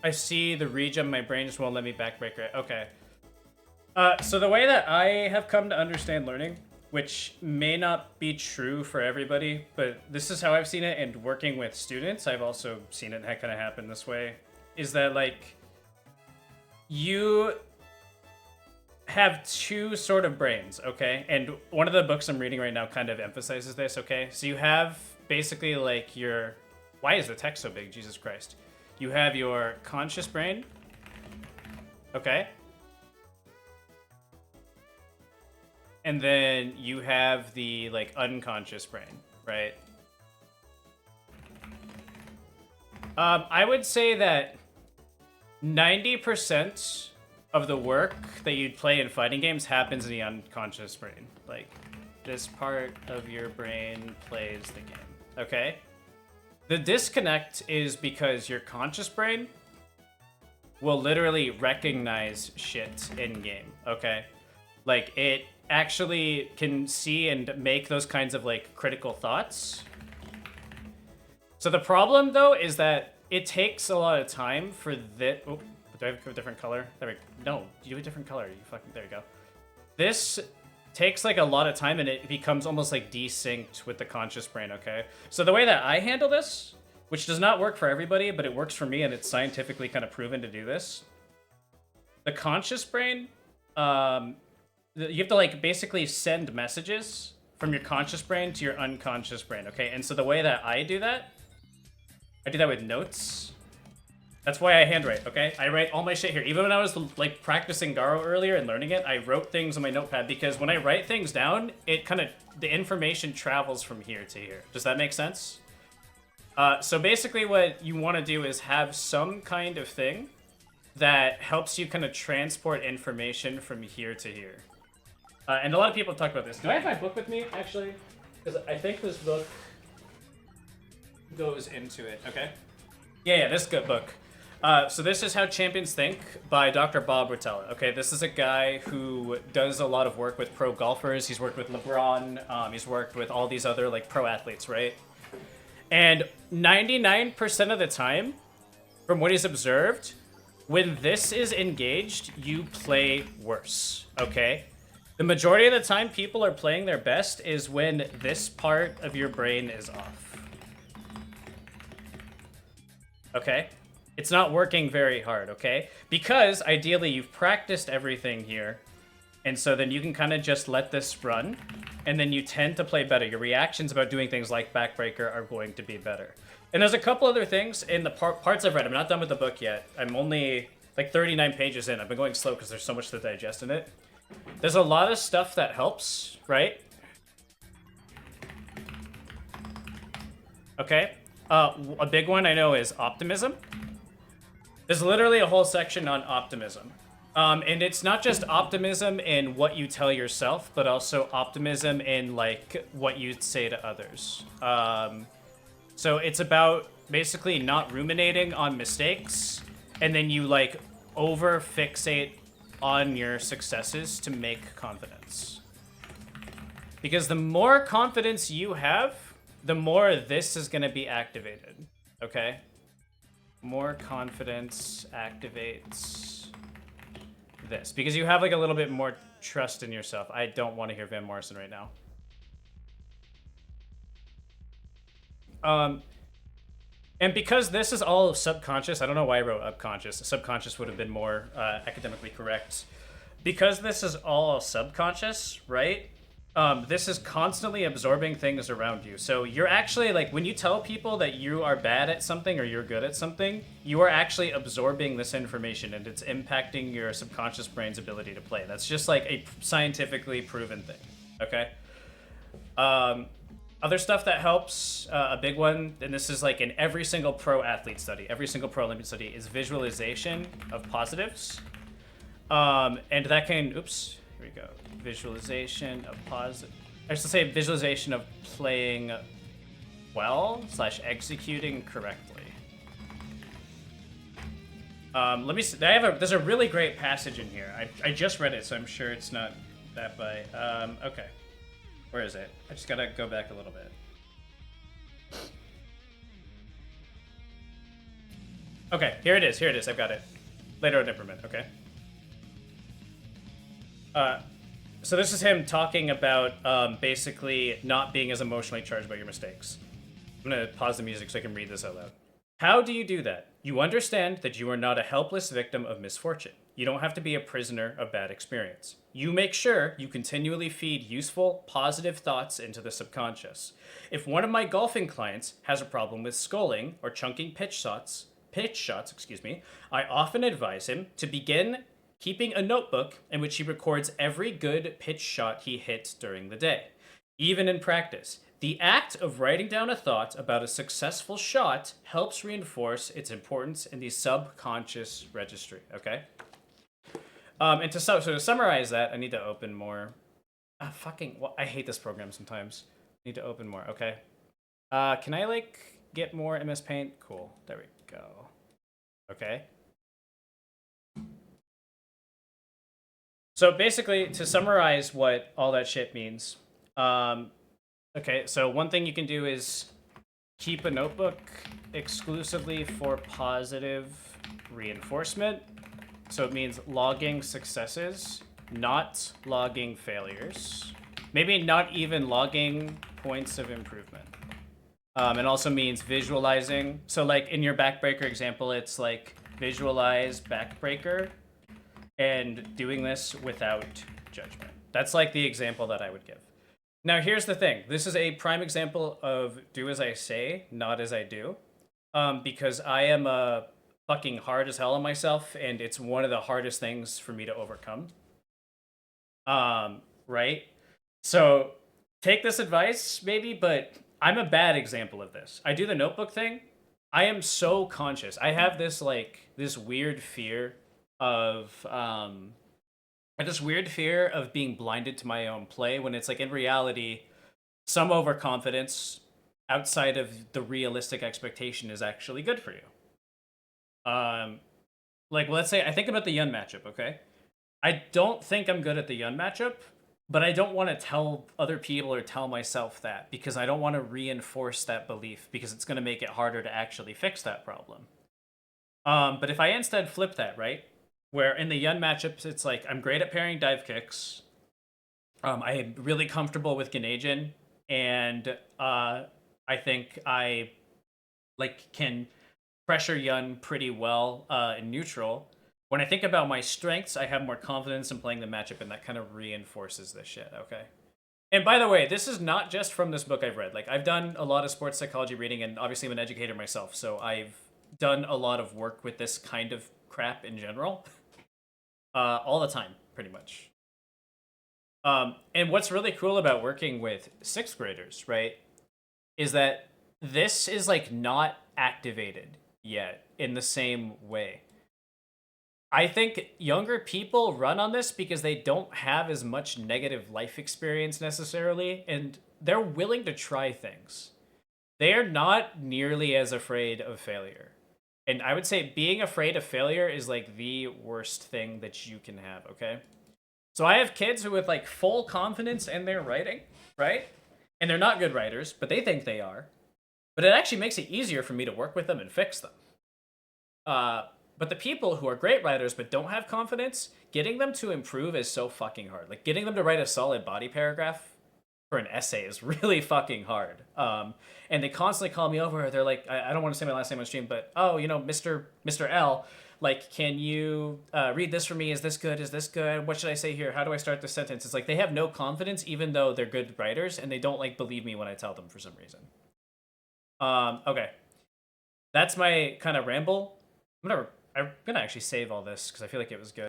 I see the rejump. My brain just won't let me backbreak it. Okay. So the way that I have come to understand learning, which may not be true for everybody, but this is how I've seen it, and working with students, I've also seen it kind of happen this way, is that, like, you have two sort of brains, okay? And one of the books I'm reading right now kind of emphasizes this, okay? So you have basically like your... Why is the text so big? Jesus Christ. You have your conscious brain, okay? And then you have the, like, unconscious brain, right? I would say that 90% of the work that you'd play in fighting games happens in the unconscious brain. Like, this part of your brain plays the game, okay? The disconnect is because your conscious brain will literally recognize shit in-game, okay? Like, it actually can see and make those kinds of, like, critical thoughts. So the problem, though, is that it takes a lot of time for this... Oh, do I have a different color? There we go. No, you do a different color. You fucking... There you go. This takes, like, a lot of time, and it becomes almost, like, desynced with the conscious brain, okay? So the way that I handle this, which does not work for everybody, but it works for me, and it's scientifically kind of proven to do this. The conscious brain, you have to, like, basically send messages from your conscious brain to your unconscious brain, okay? And so the way that I do that with notes. That's why I handwrite, okay? I write all my shit here. Even when I was, like, practicing Garo earlier and learning it, I wrote things on my notepad because when I write things down, it kind of... The information travels from here to here. Does that make sense? So basically what you want to do is have some kind of thing that helps you kind of transport information from here to here. And a lot of people talk about this. Do I have my book with me, actually? Because I think this book goes into it, okay? Yeah, this good book. So this is How Champions Think by Dr. Bob Rotella. Okay, this is a guy who does a lot of work with pro golfers. He's worked with LeBron. He's worked with all these other, like, pro athletes, right? And 99% of the time, from what he's observed, when this is engaged, you play worse, okay? The majority of the time people are playing their best is when this part of your brain is off. Okay? It's not working very hard, okay? Because, ideally, you've practiced everything here, and so then you can kind of just let this run, and then you tend to play better. Your reactions about doing things like Backbreaker are going to be better. And there's a couple other things in the parts I've read. I'm not done with the book yet. I'm only, like, 39 pages in. I've been going slow because there's so much to digest in it. There's a lot of stuff that helps, right? Okay. A big one I know is optimism. There's literally a whole section on optimism. And it's not just optimism in what you tell yourself, but also optimism in, like, what you say to others. So it's about basically not ruminating on mistakes, and then you, like, over-fixate on your successes to make confidence. Because the more confidence you have, the more this is going to be activated, okay? More confidence activates this. Because you have, like, a little bit more trust in yourself. I don't want to hear Van Morrison right now. And because this is all subconscious, I don't know why I wrote upconscious. Subconscious would have been more academically correct. Because this is all subconscious, right? This is constantly absorbing things around you. So you're actually, like, when you tell people that you are bad at something or you're good at something, you are actually absorbing this information and it's impacting your subconscious brain's ability to play. That's just, like, a scientifically proven thing, okay? Other stuff that helps, a big one, and this is, like, in every single pro athlete study, every single pro Olympic study, is visualization of positives. And that can, oops, here we go. Visualization of positive. I should say visualization of playing well / executing correctly. Let me see. There's a really great passage in here. I just read it, so I'm sure it's not that by. Okay. Where is it? I just gotta go back a little bit. Okay, here it is. Here it is. I've got it. Later on temperament. Okay. So this is him talking about basically not being as emotionally charged about your mistakes. I'm gonna pause the music so I can read this out loud. How do you do that? You understand that you are not a helpless victim of misfortune. You don't have to be a prisoner of bad experience. You make sure you continually feed useful, positive thoughts into the subconscious. If one of my golfing clients has a problem with sculling or chunking pitch shots, I often advise him to begin keeping a notebook in which he records every good pitch shot he hits during the day. Even in practice, the act of writing down a thought about a successful shot helps reinforce its importance in the subconscious registry, okay? And to summarize that, I need to open more. I hate this program sometimes. I need to open more, okay? Can I, like, get more MS Paint? Cool, there we go. Okay. So basically, to summarize what all that shit means, okay, so one thing you can do is keep a notebook exclusively for positive reinforcement. So it means logging successes, not logging failures. Maybe not even logging points of improvement. It also means visualizing. So like in your backbreaker example, it's like visualize backbreaker and doing this without judgment. That's like the example that I would give. Now, here's the thing. This is a prime example of do as I say, not as I do. Because I am fucking hard as hell on myself, and it's one of the hardest things for me to overcome. Right? So take this advice, maybe, but I'm a bad example of this. I do the notebook thing. I am so conscious. I have this, like, this weird fear of being blinded to my own play when it's like in reality some overconfidence outside of the realistic expectation is actually good for you. Like let's say I think about the Yun matchup, okay? I don't think I'm good at the Yun matchup, but I don't want to tell other people or tell myself that because I don't want to reinforce that belief because it's going to make it harder to actually fix that problem. But if I instead flip that, right? Where in the Yun matchups, it's like, I'm great at pairing dive kicks. I am really comfortable with Ganejin. And I think I can pressure Yun pretty well in neutral. When I think about my strengths, I have more confidence in playing the matchup, and that kind of reinforces this shit, okay? And by the way, this is not just from this book I've read. Like, I've done a lot of sports psychology reading, and obviously I'm an educator myself, so I've done a lot of work with this kind of crap in general. All the time, pretty much. And what's really cool about working with 6th graders, right, is that this is like not activated yet in the same way. I think younger people run on this because they don't have as much negative life experience necessarily, and they're willing to try things. They are not nearly as afraid of failure. And I would say being afraid of failure is like the worst thing that you can have, okay? So I have kids who with like full confidence in their writing, right? And they're not good writers, but they think they are. But it actually makes it easier for me to work with them and fix them. But the people who are great writers but don't have confidence, getting them to improve is so fucking hard. Like getting them to write a solid body paragraph for an essay is really fucking hard. And they constantly call me over. They're like, I don't want to say my last name on stream, but oh, you know, Mr. L, like, can you read this for me? Is this good? Is this good? What should I say here? How do I start the sentence? It's like they have no confidence, even though they're good writers, and they don't like believe me when I tell them for some reason. Okay, that's my kind of ramble. I'm gonna actually save all this because I feel like it was good.